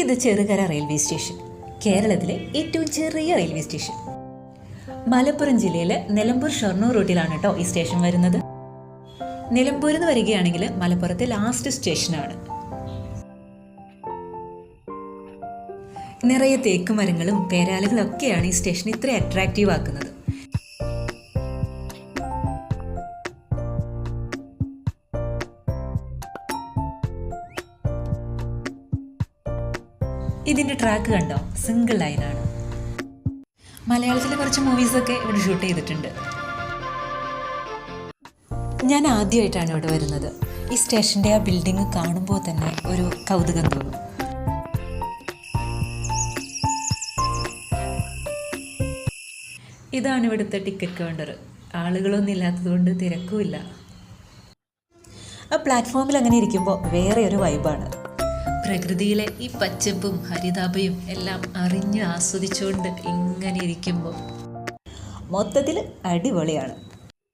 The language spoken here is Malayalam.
ഇത് ചെറുകര റെയിൽവേ സ്റ്റേഷൻ, കേരളത്തിലെ ഏറ്റവും ചെറിയ റെയിൽവേ സ്റ്റേഷൻ. മലപ്പുറം ജില്ലയിലെ നിലമ്പൂർ ഷൊർണൂർ റൂട്ടിലാണ് കേട്ടോ ഈ സ്റ്റേഷൻ വരുന്നത്. നിലമ്പൂരിൽ നിന്ന് വരികയാണെങ്കിൽ മലപ്പുറത്തെ ലാസ്റ്റ് സ്റ്റേഷനാണ്. നിറയെ തേക്ക് മരങ്ങളും പേരാലുകളും ഒക്കെയാണ് ഈ സ്റ്റേഷൻ ഇത്ര അട്രാക്റ്റീവ് ആക്കുന്നത്. ഇതിൻ്റെ ട്രാക്ക് കണ്ടോ, സിംഗിൾ ലൈനാണ്. മലയാളത്തിലെ കുറച്ച് മൂവീസൊക്കെ ഇവിടെ ഷൂട്ട് ചെയ്തിട്ടുണ്ട്. ഞാൻ ആദ്യമായിട്ടാണ് ഇവിടെ വരുന്നത്. ഈ സ്റ്റേഷൻ്റെ ആ ബിൽഡിംഗ് കാണുമ്പോൾ തന്നെ ഒരു കൗതുകം തോന്നും. ഇതാണ് ഇവിടുത്തെ ടിക്കറ്റ് കൗണ്ടർ. ആളുകളൊന്നും ഇല്ലാത്തതുകൊണ്ട് തിരക്കുമില്ല. ആ പ്ലാറ്റ്ഫോമിൽ അങ്ങനെ ഇരിക്കുമ്പോൾ വേറെ ഒരു വൈബാണ്. പ്രകൃതിയിലെ ഈ പച്ചപ്പും ഹരിതാഭയും എല്ലാം അറിഞ്ഞ് ആസ്വദിച്ചുകൊണ്ട് ഇങ്ങനെ ഇരിക്കുമ്പോൾ മൊത്തത്തിൽ അടിപൊളിയാണ്.